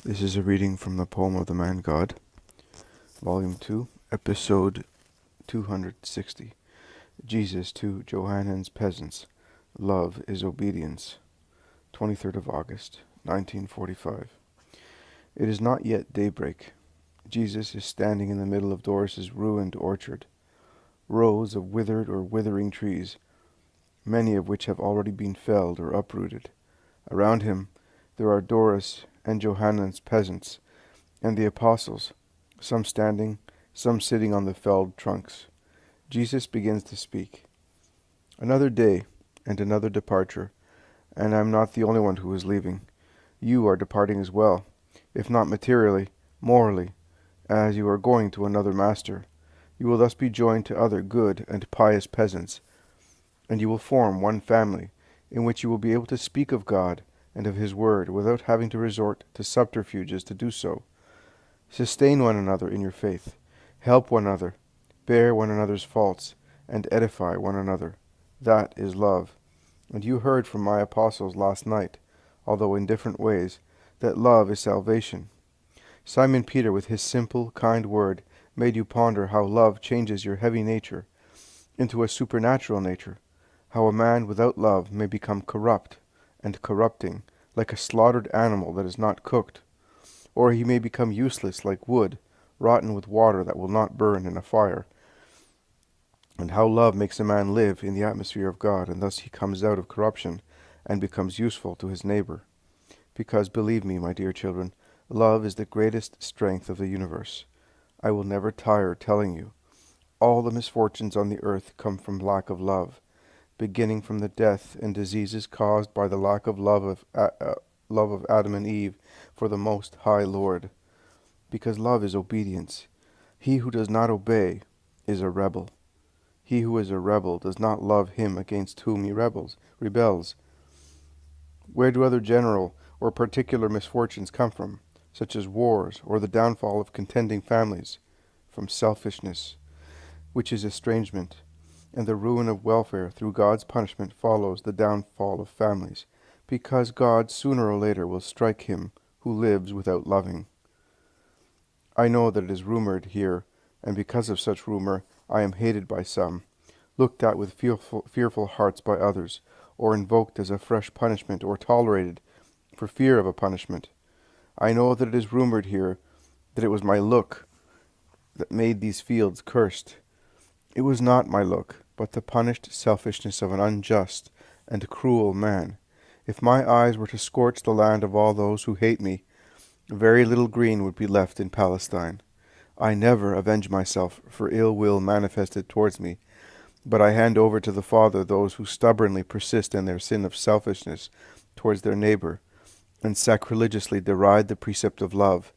This is a reading from the poem of the Man God, Volume 2, Episode 260. Jesus to Johanan's Peasants. Love is Obedience. 23rd of August, 1945. It is not yet daybreak. Jesus is standing in the middle of Doras's ruined orchard. Rows of withered or withering trees, many of which have already been felled or uprooted. Around him there are Doras and Johanan's peasants, and the apostles, some standing, some sitting on the felled trunks. Jesus begins to speak. Another day and another departure, and I am not the only one who is leaving. You are departing as well, if not materially, morally, as you are going to another master. You will thus be joined to other good and pious peasants, and you will form one family, in which you will be able to speak of God and of His Word without having to resort to subterfuges to do so. Sustain one another in your faith, help one another, bear one another's faults, and edify one another. That is love. And you heard from my apostles last night, although in different ways, that love is salvation. Simon Peter, with his simple, kind word, made you ponder how love changes your heavy nature into a supernatural nature, how a man without love may become corrupt and corrupting, like a slaughtered animal that is not cooked, or he may become useless like wood, rotten with water that will not burn in a fire, and how love makes a man live in the atmosphere of God, and thus he comes out of corruption and becomes useful to his neighbor. Because, believe me, my dear children, love is the greatest strength of the universe. I will never tire telling you. All the misfortunes on the earth come from lack of love, beginning from the death and diseases caused by the lack of love of Adam and Eve for the Most High Lord. Because love is obedience. He who does not obey is a rebel. He who is a rebel does not love him against whom he rebels. Where do other general or particular misfortunes come from, such as wars or the downfall of contending families? From selfishness, which is estrangement, and the ruin of welfare through God's punishment follows the downfall of families, because God sooner or later will strike him who lives without loving. I know that it is rumored here, and because of such rumor I am hated by some, looked at with fearful hearts by others, or invoked as a fresh punishment, or tolerated for fear of a punishment. I know that it is rumored here that it was my look that made these fields cursed. It was not my look, but the punished selfishness of an unjust and cruel man. If my eyes were to scorch the land of all those who hate me, very little green would be left in Palestine. I never avenge myself for ill will manifested towards me, but I hand over to the Father those who stubbornly persist in their sin of selfishness towards their neighbor, and sacrilegiously deride the precept of love.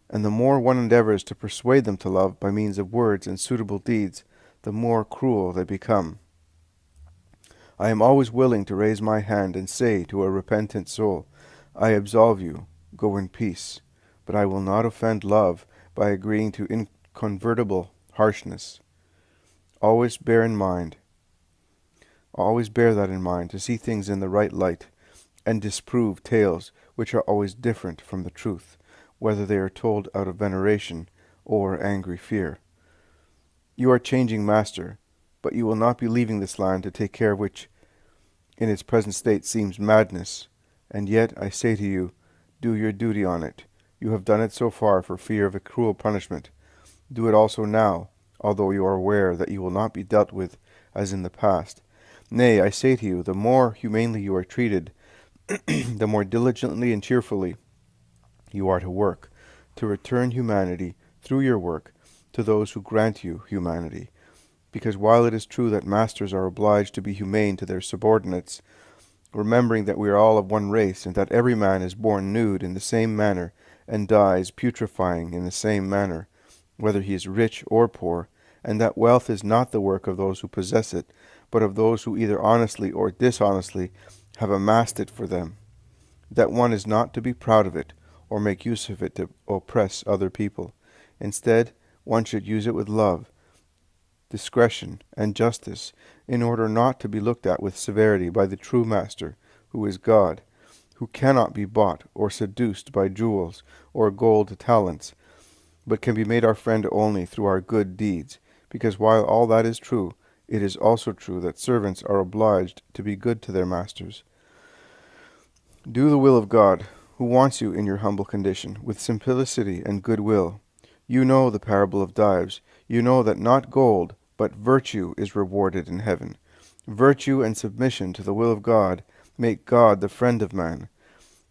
And the more one endeavors to persuade them to love by means of words and suitable deeds, the more cruel they become. I am always willing to raise my hand and say to a repentant soul, I absolve you, go in peace. But I will not offend love by agreeing to inconvertible harshness. Always bear that in mind, to see things in the right light, and disprove tales which are always different from the truth, whether they are told out of veneration or angry fear. You are changing master, but you will not be leaving this land to take care which in its present state seems madness, and yet I say to you, do your duty on it. You have done it so far for fear of a cruel punishment. Do it also now, although you are aware that you will not be dealt with as in the past. Nay, I say to you, the more humanely you are treated, the more diligently and cheerfully you are to work, to return humanity through your work to those who grant you humanity. Because while it is true that masters are obliged to be humane to their subordinates, remembering that we are all of one race, and that every man is born nude in the same manner, and dies putrefying in the same manner, whether he is rich or poor, and that wealth is not the work of those who possess it, but of those who either honestly or dishonestly have amassed it for them, that one is not to be proud of it, or make use of it to oppress other people. Instead, one should use it with love, discretion, and justice, in order not to be looked at with severity by the true master, who is God, who cannot be bought or seduced by jewels or gold talents, but can be made our friend only through our good deeds, because while all that is true, it is also true that servants are obliged to be good to their masters. Do the will of God, who wants you in your humble condition, with simplicity and good will. You know the parable of Dives. You know that not gold, but virtue is rewarded in heaven. Virtue and submission to the will of God make God the friend of man.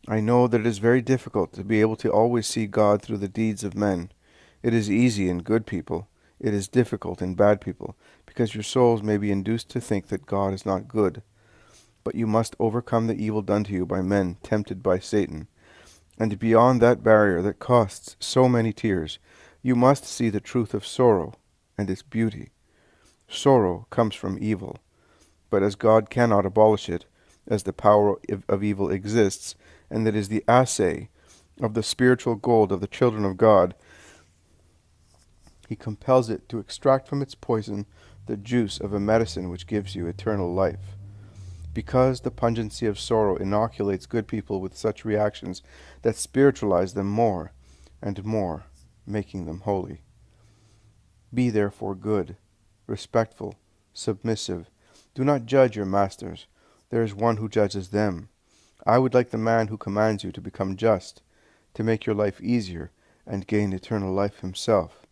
I know that it is very difficult to be able to always see God through the deeds of men. It is easy in good people. It is difficult in bad people, because your souls may be induced to think that God is not good. But you must overcome the evil done to you by men tempted by Satan. And beyond that barrier that costs so many tears, you must see the truth of sorrow and its beauty. Sorrow comes from evil, but as God cannot abolish it, as the power of evil exists, and that is the assay of the spiritual gold of the children of God, he compels it to extract from its poison the juice of a medicine which gives you eternal life. Because the pungency of sorrow inoculates good people with such reactions that spiritualize them more and more, making them holy. Be therefore good, respectful, submissive. Do not judge your masters. There is one who judges them. I would like the man who commands you to become just, to make your life easier and gain eternal life himself.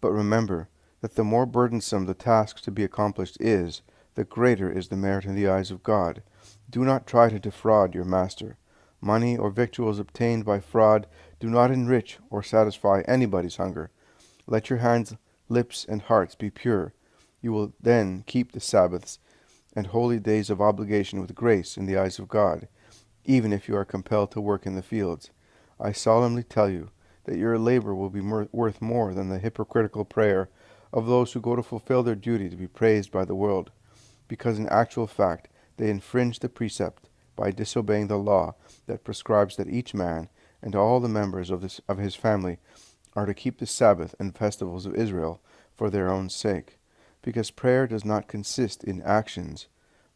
But remember that the more burdensome the task to be accomplished is, the greater is the merit in the eyes of God. Do not try to defraud your master. Money or victuals obtained by fraud do not enrich or satisfy anybody's hunger. Let your hands, lips, and hearts be pure. You will then keep the Sabbaths and holy days of obligation with grace in the eyes of God, even if you are compelled to work in the fields. I solemnly tell you that your labor will be worth more than the hypocritical prayer of those who go to fulfill their duty to be praised by the world, because in actual fact they infringe the precept by disobeying the law that prescribes that each man and all the members of his family are to keep the Sabbath and festivals of Israel for their own sake, because prayer does not consist in actions,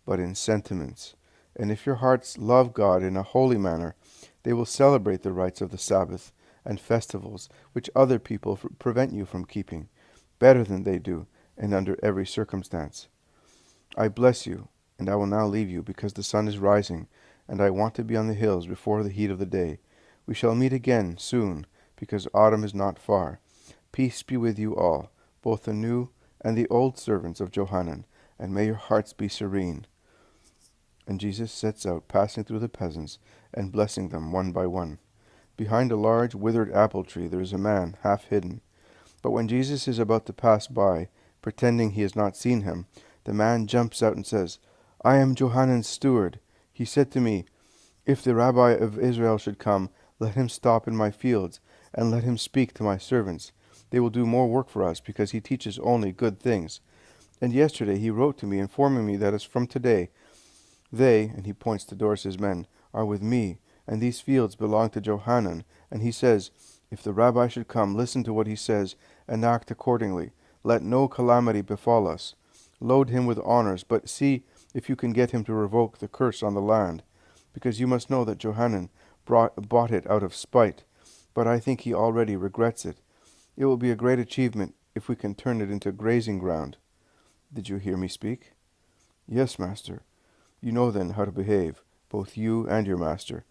but in sentiments. And if your hearts love God in a holy manner, they will celebrate the rites of the Sabbath and festivals which other people prevent you from keeping, better than they do, and under every circumstance. I bless you, and I will now leave you, because the sun is rising, and I want to be on the hills before the heat of the day. We shall meet again soon, because autumn is not far. Peace be with you all, both the new and the old servants of Johanan, and may your hearts be serene. And Jesus sets out, passing through the peasants, and blessing them one by one. Behind a large withered apple tree there is a man, half hidden. But when Jesus is about to pass by, pretending he has not seen him, the man jumps out and says, I am Johanan's steward. He said to me, if the rabbi of Israel should come, let him stop in my fields, and let him speak to my servants. They will do more work for us, because he teaches only good things. And yesterday he wrote to me, informing me that as from today, they, and he points to Doras' men, are with me, and these fields belong to Johanan. And he says, if the rabbi should come, listen to what he says, and act accordingly. Let no calamity befall us. Load him with honors, but see if you can get him to revoke the curse on the land, because you must know that Johanan bought it out of spite, but I think he already regrets it. It will be a great achievement if we can turn it into grazing ground. Did you hear me speak? Yes, master. You know then how to behave, both you and your master,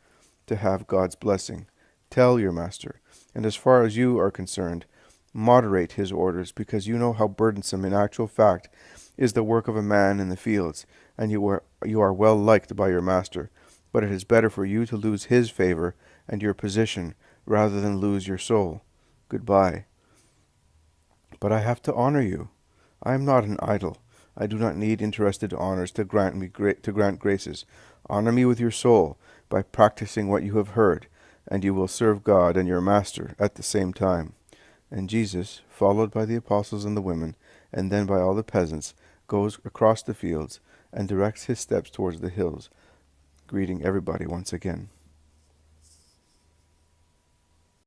to have God's blessing. Tell your master, and as far as you are concerned, moderate his orders, because you know how burdensome in actual fact is the work of a man in the fields, and you are well liked by your master. But it is better for you to lose his favor and your position rather than lose your soul. Goodbye. But I have to honor you. I am not an idol. I do not need interested honors to grant graces. Honor me with your soul by practicing what you have heard, and you will serve God and your master at the same time. And Jesus, followed by the apostles and the women, and then by all the peasants, goes across the fields and directs his steps towards the hills, greeting everybody once again.